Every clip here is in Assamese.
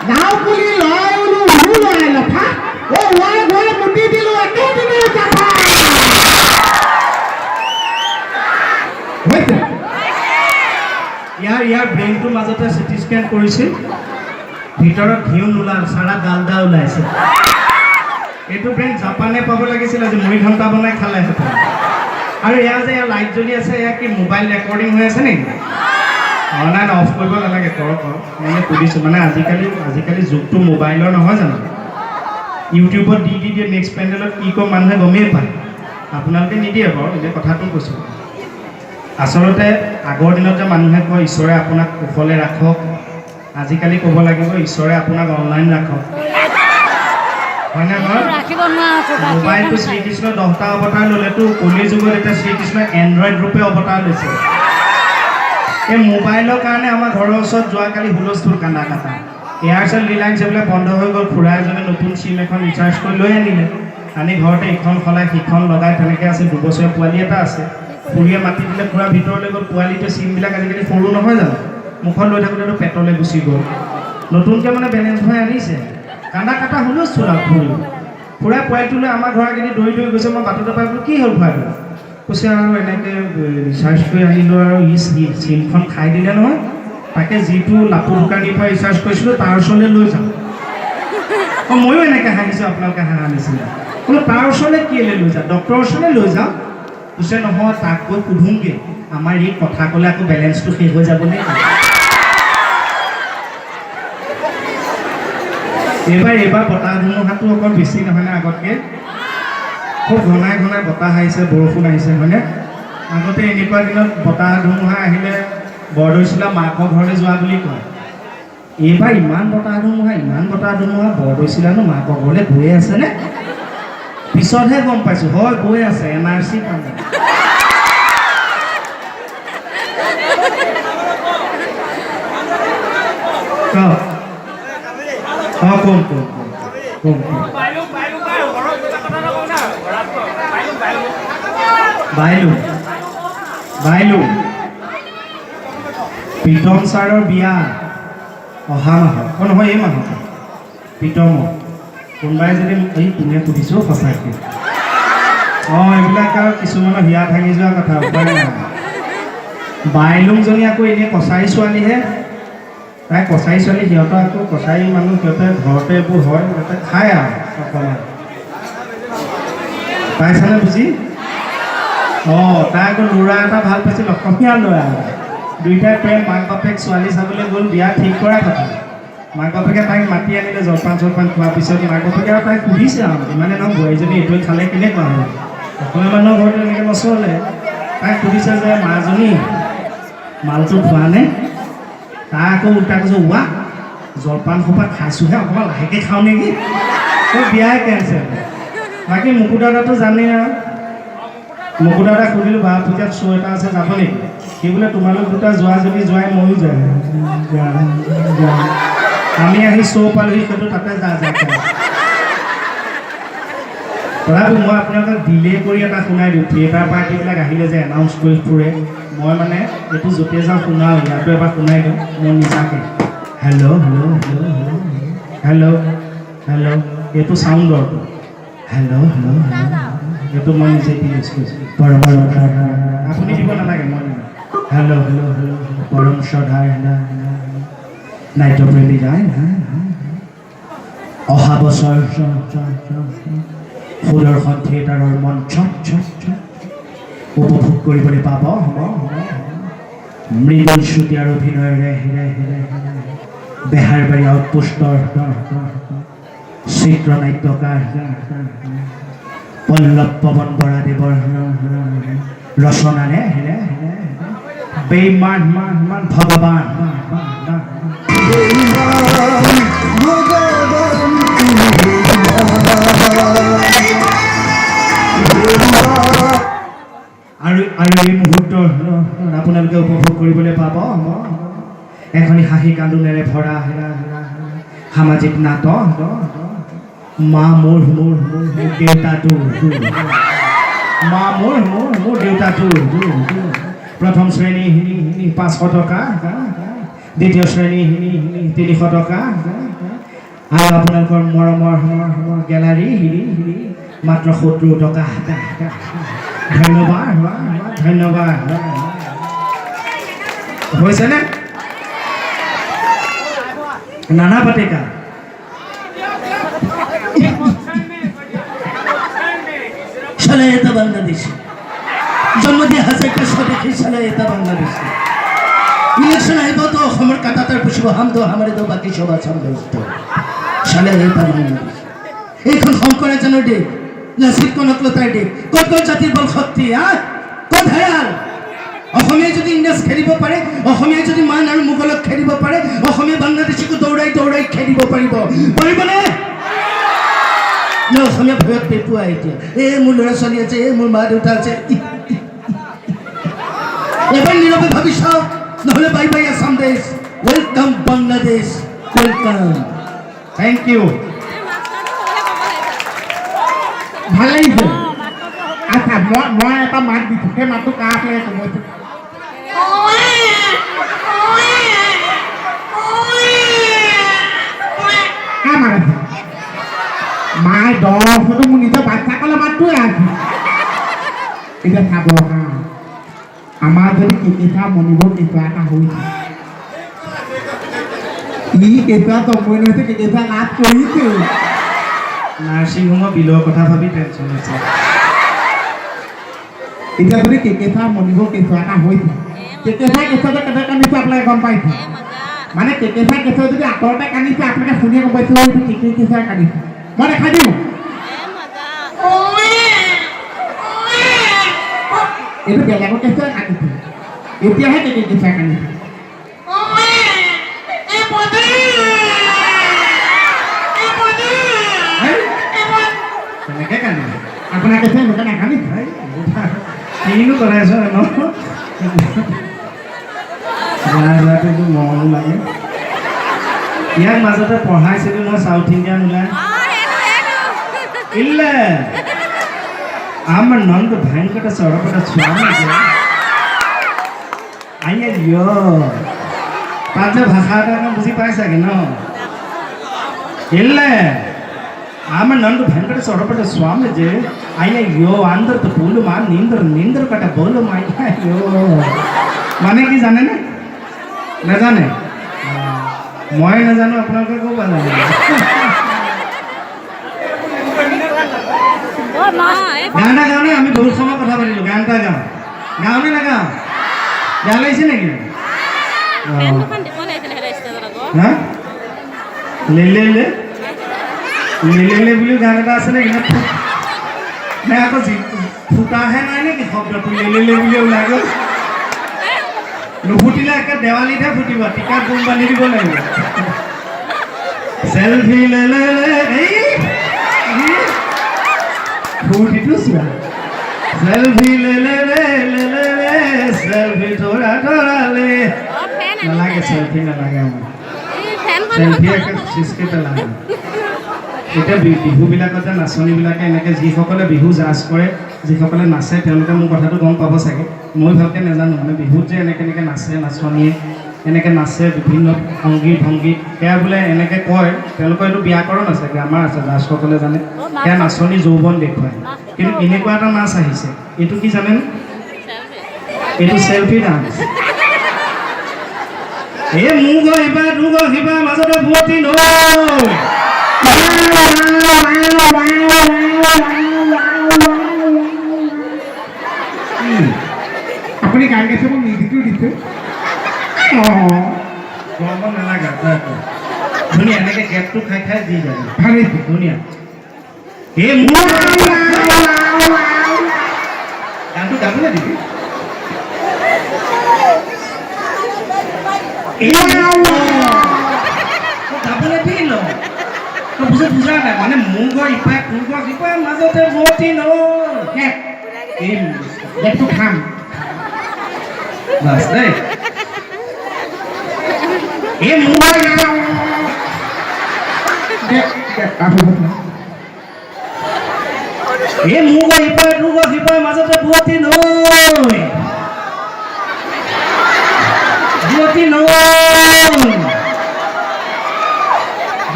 নাও পুলি লয় উলু উলু লয় লফা ও ওয়াই গৈ মুটি দিলো একেদিনে চাফা হৈছে ইয়াৰ ব্ৰেইনটোৰ মাজতে চিটি স্কেন কৰিছিল ভিতৰত ঘিউ নোলাল সাৰা গালদা ওলাইছে এইটো ব্ৰেইন জাপানে পাব লাগিছিল আজি মুড়ি ঘণ্টা বনাই খালে হেঁতেন আৰু এয়া যে ইয়াৰ লাইট জ্বলি আছে এয়া কি মোবাইল ৰেকৰ্ডিং হৈ আছে নেকি নাই অফ কৰিব নালাগে কৰক মানে সুধিছোঁ মানে আজিকালি যুগটো মোবাইলৰ নহয় জানো ইউটিউবত দি দিয়ে নেক্সট পেণ্ডেলত কি কম মানুহে গমেই পায় আপোনালোকে নিদিয়ে বাৰু এতিয়া কথাটো কৈছোঁ আচলতে আগৰ দিনত যে মানুহে কয় ঈশ্বৰে আপোনাক কুশলে ৰাখক আজিকালি ক'ব লাগিব ঈশ্বৰে আপোনাক অনলাইন ৰাখক হয়নে নহয় মোবাইলটো শ্ৰীকৃষ্ণ 10টা অৱতাৰ ল'লেতো কলি যুগত এতিয়া শ্ৰীকৃষ্ণ এণ্ড্ৰইড ৰূপে অৱতাৰ লৈছে এই মোবাইলৰ কাৰণে আমাৰ ঘৰৰ ওচৰত যোৱাকালি হুলস্থুল কান্দা কাটা এয়াৰচেল ৰিলায়েন্স এইবিলাক বন্ধ হৈ গ'ল খুৰা এজনে নতুন চিম এখন ৰিচাৰ্জ কৰি লৈ আনিলে আনি ঘৰতে ইখন সলাই সিখন লগাই তেনেকৈ আছে 2 বছৰীয়া পোৱালি এটা আছে খুৰীয়ে মাতি দিলে খুৰা ভিতৰলৈ গ'ল পোৱালিটো চিমবিলাক আজিকালি সৰু নহয় জানো মুখত লৈ থাকোঁতেতো পেটলৈ গুচি গ'ল নতুনকৈ মানে বেলেঞ্চ হৈ আনিছে কান্দা কাটা হুলস্থুল আৰু খুৰা পোৱালিটোলৈ আমাৰ ঘৰখিনি দৌৰি গৈছে মই বাটতে পাই বোলো কি হ'ল খুৰাটো কৈছে আৰু এনেকৈ ৰিচাৰ্জ কৰি আনিলোঁ আৰু চিমখন খাই দিলে নহয় তাকে যিটো লাপু দোকানীৰ পৰা ৰিচাৰ্জ কৰিছিলোঁ তাৰ ওচৰলৈ লৈ যাওঁ ময়ো এনেকৈ হাঁহিছোঁ আপোনালোকে হাঁহা নিচিনা বোলো তাৰ ওচৰলৈ কেলৈ লৈ যাওঁ ডক্টৰৰ ওচৰলৈ লৈ যাওঁ কৈছে নহয় তাক গৈ সুধোঁগৈ আমাৰ এই কথা ক'লে আকৌ বেলেঞ্চটো শেষ হৈ যাবনে এইবাৰ বতাহ ধুমুহাটো অকণ বেছি নহয় নে আগতকৈ খুব ঘনাই বতাহ আহিছে বৰষুণ আহিছে হয়নে আগতে এনেকুৱা দিনত বতাহ ধুমুহা আহিলে বৰদৈচিলা মাকৰ ঘৰলৈ যোৱা বুলি কয় এইবাৰ ইমান বতাহ ধুমুহা বৰদৈচিলানো মাকৰ ঘৰলৈ গৈ আছেনে পিছতহে গম পাইছোঁ হয় গৈ আছে NRC কামে বাইলু প্ৰীতম ছাৰৰ বিয়া অহা মাহত নহয় এই মাহত প্ৰীতমত কোনোবাই যদি এই কোনে সুধিছোঁ সঁচাকৈ এইবিলাক আৰু কিছুমানৰ হিয়া ভাঙি যোৱা কথা উপায় নাই বাইলুংজনী আকৌ এনেই কছাৰী ছোৱালীহে তাই কছাৰী ছোৱালী সিহঁতৰ আকৌ কছাৰী মানুহ সিহঁতে ঘৰতে এইবোৰ হয় সিহঁতে খায় আৰু অকণমান পাইছানে বুজি তাই আকৌ ল'ৰা এটা ভাল পাইছিল অসমীয়া ল'ৰা দুইটাই প্ৰেম মাক বাপেক ছোৱালী চাবলৈ গ'ল বিয়া ঠিক কৰা কথা মাক বাপেকে তাইক মাতি আনিলে জলপান খোৱাৰ পিছত মাক বাপেকে আৰু তাইক সুধিছে আৰু ইমানে নহয় বোৱাৰীজনী এইটোৱে খালে কেনেকুৱা হয় অসমীয়া মানুহৰ ঘৰতো এনেকৈ নচলে তাইক সুধিছে যে মাজনী মালটো খোৱা নে তাই আকৌ উল্টা কৈছে ৱা জলপান সোপা খাইছোঁহে অকণমান লাহেকৈ খাওঁ নেকি বিয়াই কেঞ্চেল বাকী মুকু দাদাটো জানেই আৰু মুকু দাদাক সুধিলোঁ বাৰ পূজাত শ্ব' এটা আছে যাব নেকি সি বোলে তোমালোক দুটা যোৱা যদি যোৱাই ময়ো যাম আমি আহি শ্ব' পালোহি সেইটো তাতে তথাপি মই আপোনালোকক ডিলে কৰি এটা শুনাই দিওঁ থিয়েটাৰ পাৰ্টিবিলাক আহিলে যে এনাউন্স কৰি ফুৰে মই মানে এইটো য'তে যাওঁ শুনাওঁ ইয়াতো এবাৰ শুনাই দিওঁ মই নিজাকৈ হেল্ল' এইটো চাউণ্ডৰটো হেল্ল' এইটো মই নিজে দি লৈছোঁ আপুনি দিব নালাগে মই হেল্ল' পৰম শ্ৰদ্ধাৰ নাট্যপ্ৰেমী ৰায় অহা বছৰ সুদৰ্শন থিয়েটাৰৰ মঞ্চ উপভোগ কৰিবলৈ পাব মৃদুল চুতীয়াৰ অভিনয়েৰে বেহাৰবাৰী আউটপোষ্টৰ চিত্ৰনাট্যকাৰ পল্লৱ পৱন বৰাদেৱৰ ৰচনাৰে বেইমান ভগৱান আৰু এই মুহূৰ্তৰ আপোনালোকে উপভোগ কৰিবলৈ পাব এখনি হাঁহি কান্দোনেৰে ভৰা সামাজিক নাটক মা মোৰ দেউতাটো মা মোৰ দেউতাটো প্ৰথম শ্ৰেণী 500 টকা দ্বিতীয় শ্ৰেণী 300 টকা আৰু আপোনালোকৰ মৰমৰ গেলাৰী হিৰি মাত্ৰ 70 টকা ধন্যবাদ হৈছেনে নানা পাতিকা সালে এটা বাংলাদেশি জন্ম দিয়ে হাজারটা স্বদেশী সালে এটা বাংলাদেশি ইলেকশন আহিব তো অসমৰ কাটাতাৰ পুছিব হামতো আমাৰে তো বাকী সভা সম্ভস্ত সালে এটা বাংলাদেশ এইখন শংকৰে জানৰ দেশ লাচিত কনকলতাৰ দেশ ক'ত জাতিৰ বল শক্তি ক'ত হেৰাল অসমীয়াই যদি ইংৰাজ খেলিব পাৰে অসমীয়াই যদি মান আৰু মোগলক খেলিব পাৰে অসমীয়া বাংলাদেশীকো দৌৰাই খেলিব পাৰিবনে অসমীয়া ভয়ত পেপুৱা এতিয়া মোৰ ল'ৰা ছোৱালী আছে মোৰ মা দেউতা আছে এবাৰ নীৰৱে ভাবি চাওক নহ'লে বাই বাই আসাম দেশ welcome Bangladesh welcome thank you ভাল লাগিছে আচ্ছা মই এটা মাত দিছোঁ সেই মাতটো কাৰ আছিলে সময়টো কাৰ মাত আছে মাই দহটো মোৰ নিজৰ বাচ্চাসকলে মাতটোৱে আছে এতিয়া চাব আমাৰ যদি কেঁচা মনিব কেঁচা এটা হৈছে ই কেঁচা তম্বই নহৈছে কেঁচা নাচ কৰিছে নাৰ্ছিং হোমৰ বিলৰ কথা ভাবি টেনশ্যন আছে এতিয়া যদি কেঁচা মনিব কেঁচা এটা হৈছে কেঁচা কেঁচাতে কেনেকৈ কান্দিছে আপোনালোকে গম পাইছে মানে কেঁচা কেঁচা যদি আঁতৰতে কান্দিছে আপোনালোকে শুনিয়ে গম পাইছে এইটো কেঁচাই কান্দিছে মই দেখাই দিওঁ এইটো বেলেগৰ কেঁচাই কান্দিছে এতিয়াহে কেঁচাই কান্দিছে তেনেকৈ কান্দিছে আপোনাৰ কেঁচাই এনেকৈ নাকান্দিছে কিনো কৰাইছ ন ল'ৰাটো মৰমো লাগে ইয়াক মাজতে পঢ়াইছিলোঁ মই সাউথ ইণ্ডিয়ান ওলাই ಇಲ್ಲ ಆಮೇಲೆ ನಂದು ಭಯಂಕರ ಸೊರಪಟ ಸ್ವಾಮಿ ಅಯ್ಯಯ್ಯೋ পাঁচ ভাষাটা বুঝি পাই চাগে ন ಇಲ್ಲ ಆಮೇಲೆ ನಂದು ಭಯಂಕರ ಸೊರಪಟ ಸ್ವಾಮಿ ಜೆ ಅಯ್ಯಯ್ಯೋ ಅಂದ್ರದ್ದು ಪೂಲು ಮಾ ನಿಂದ್ರ ಕಟ ಬೋಲು ಮಾ ಅಯ್ಯೋ মানে কি জানেনে নাজানে মই নাজানো আপোনালোকে ক'ব জানে গান এটা গাওঁ নে আমি বহুত সময় কথা পাতিলোঁ গান এটা গাওঁ নে নাগাওঁ বেয়া লাগিছে নেকি লেলে বুলি গান এটা আছে নেকি নে আকৌ ফুটাহে নাই নেকি শব্দটো লেলে বুলি ওলাই গ'ল নুফুটিলে একে দেৱালীতহে ফুটিব টিকাত বোম বান্ধি দিব লাগিব চেলফি লেলে ফূৰ্তিটো চোৱা চেলফি চেলফি তৰালে নালাগে চেলফি নালাগে আমাৰ চেলফি একে চিচকে পেলাগে এতিয়া বিহুবিলাকতে নাচনীবিলাকে এনেকৈ যিসকলে বিহু জাজ কৰে যিসকলে নাচে তেওঁলোকে মোৰ কথাটো গম পাব চাগে মই ভালকৈ নাজানো মানে বিহুত যে এনেকৈ নাচে নাচনীয়ে এনেকৈ নাচে বিভিন্ন অংগী ভংগী সেয়া বোলে এনেকৈ কয় তেওঁলোকৰ এইটো ব্যাকৰণ আছে গ্ৰামাৰ আছে জাজসকলে জানে সেয়া নাচনী যৌৱন দেখুৱায় কিন্তু এনেকুৱা এটা নাচ আহিছে এইটো কি জানেনে এইটো চেলফি ডান্স এই মোৰ গহিবা তোৰ গহিবা মাজতে ভুৱতী নৈ আপুনি গান গাইছে মোক মিউজিকটো দিছে গৰম নালাগে ধুনীয়া এনেকৈ গেপটো খাই দি যায় ভালেই ধুনীয়া এই মোৰ গানটো গাবলৈ দিবি গাবলৈ দি ল বুজা নাই মানে মোৰ ঘৰ ইপাই তোৰ ঘৰ সিপাই মাজতে ভৰ্তি নৈ এই গেপটো খাম বাছ দেই এই মোৰ এই মোৰ ঘৰ ইপাই তোৰ ঘৰ সিপাই মাজতে ভৰ্তি নৈ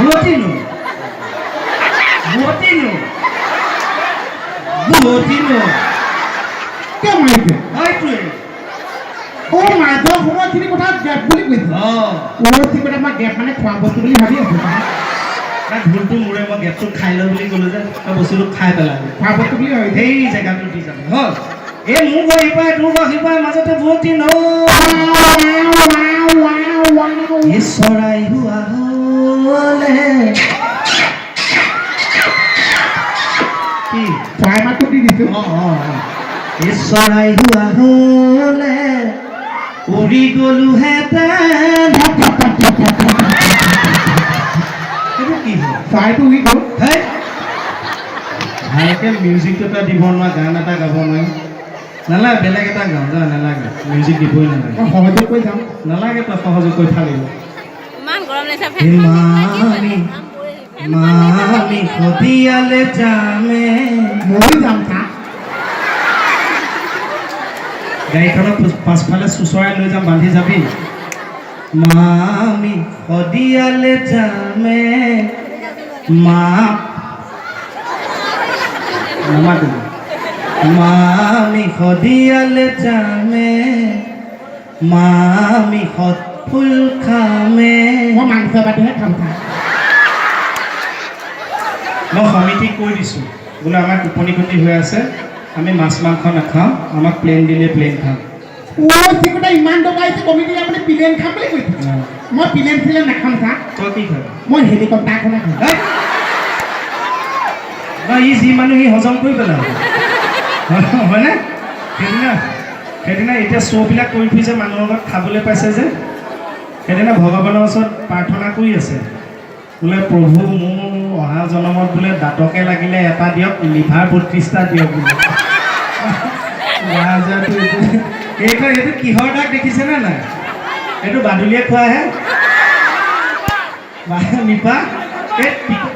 বুৱতীনো বুৱতীনো বুৱতীনো কিয় মাৰিছে হয়টোৱে মাজৰ সময়খিনি কথা গেপ বুলি কৈছে ঠিক কথা মই গেপ মানে খোৱা বস্তু বুলি ভাবি আছো ভুলটো মোৰে মই গেপটো খাই লওঁ বুলি ক'লো যে তই বস্তুটো খাই পেলাবি খোৱা বস্তু বুলি ভাবি সেই জেগাটো দি যাবি হ'ল এই মোৰ ঘৰ সিপাৰে তোৰ ঘৰ সিপাৰে মাজতে বুৱতী ন চৰাই হোৱা হ'লে কি চৰাই মাতটো দি দিছো চৰাই হোৱা হ'লে উৰি গলোহেঁতেন সেইটো কি হ'ল চৰাইটো উৰি গ'ল হেই ভালকৈ মিউজিকটো এটা দিব নোৱাৰা গান এটা গাব নোৱাৰি নালাগে বেলেগ এটা গাওঁ যা নালাগে মিউজিক দিবই নালাগে সহযোগ কৰি যাওঁ নালাগে তই সহযোগ কৰি থাকিব মামি সদিয়ালে যামে ময়ো যাম তাক গাড়ীখনত পাছফালে চুচৰাই লৈ যাম বান্ধি যাবি মামি সদিয়ালে যামে নামাতো মামি সদিয়ালে যামে মামি সত ফুল খামে মই মাংস ভাতহে খাম তাক মই সমিতিক কৈ দিছোঁ বোলে আমাৰ টোপনি ক্ষতি হৈ আছে আমি মাছ মাংস নাখাওঁ আমাক প্লেন দিলে প্লেন খাম ঠিক কথা ইমান টকা আহিছে কমিটি আপুনি প্লেন খাম বুলি কৈছে মই প্লেন চিলেন নাখাম তাক তই কি খাবি মই হেলিকপ্টাৰ এখনে খাম ই যি মানুহ সি হজম কৰি পেলাব হয়নে সেইদিনা এতিয়া শ্ব'বিলাক কৰি ফুৰিছে মানুহৰ লগত খাবলৈ পাইছে যে সেইদিনা ভগৱানৰ ওচৰত প্ৰাৰ্থনা কৰি আছে বোলে প্ৰভু মোৰ অহা জন্মত বোলে দাঁতকে লাগিলে এটা দিয়ক লিভাৰ 32টা দিয়ক বোলে এইটো কিহৰ দাগ দেখিছেনে নাই এইটো বাদুলিয়ে খোৱাহে নিপা এই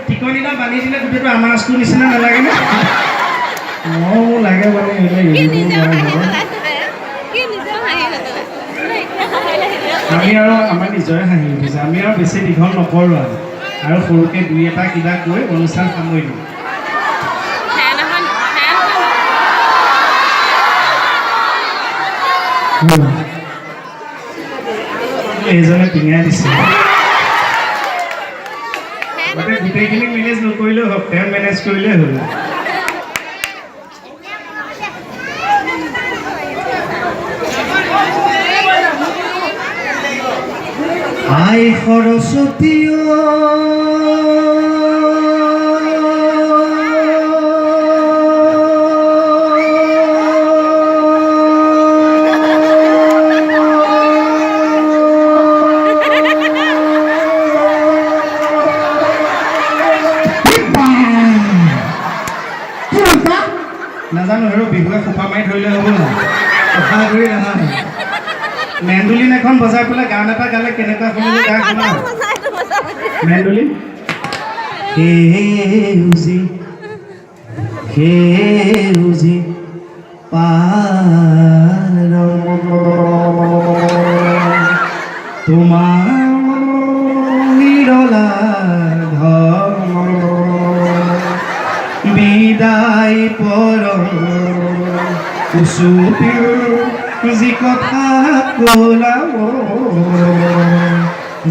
টিকনিডাল বান্ধি দিলে গোটেইটো আমাৰ আচুৰ নিচিনা নালাগেনে মোৰ লাগে মানে আমি আৰু আমাৰ নিজৰে হাঁহি উঠিছে আমি আৰু বেছি দীঘল নকৰোঁ আৰু সৰুকৈ দুই এটা কিবা কৈ অনুষ্ঠান সামৰি দিওঁ এইজনে পিঙাই দিছে গতিকে গোটেইখিনি মেনেজ নকৰিলেও হওক তেওঁ মেনেজ কৰিলেই হ'ল আই সৰস্বতী নাজানো আৰু বিহুৱে সোপা মাৰি ধৰিলে হ'ব নহয় কথা ধৰি নহয় মেণ্ডুলিন এখন বজাই পেলাই গান এটা গালে কেনেকুৱা শুনিলে গাই শুনা মেণ্ডুলিন সেউজি পাৰ তোমাৰ নিৰলা ঘৰ বিদায় পৰ উচুপিৰ যি কথা ক'লাব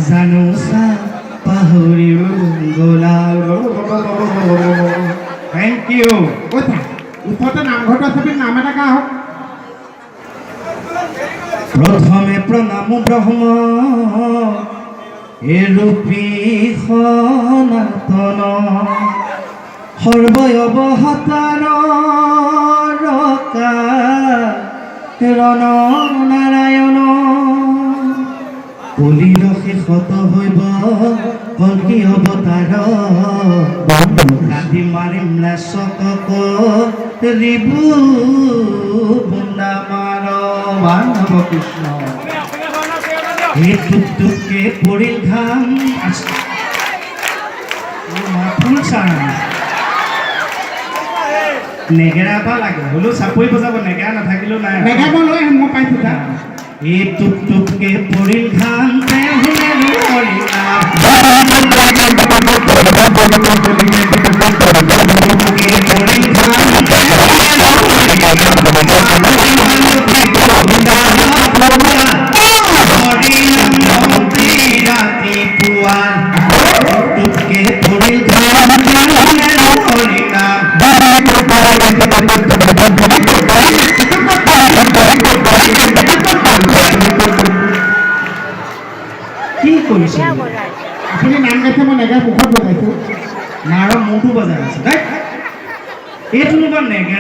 জানোচা পাহৰিও গ'লাব থেংক ইউ ওচৰতে নামঘৰটো আছে বুলি নাম এটা গাওক প্ৰথমে প্ৰণাম ব্ৰহ্ম এৰূপী সনাতন সৰ্বয়ৱহতাৰ ৰণ নাৰায়ণ কলিৰ শেষত হৈব কল্কি অৱতাৰ ৰাতি মাৰিম লাচকক ৰিবু বুন্দা মাৰ মানৱ কৃষ্ণ এই টুকটুককে পৰিল ঘাম ফুল চাৰ নেগেৰা এটা লাগে হ'লেও চাপৰি বজাব নেগেৰা নাথাকিলেও নাই নেগাব লৈ মই পাইছোঁ তাক এই টুকটুককে পৰিল ঘাম তেওঁ কৰিছে আপুনি নাম গাইছে মই নেগেৰা মুখত বজাইছোঁ নাৰ মূৰটো বজাই আছে দেই এইটো নেগেৰা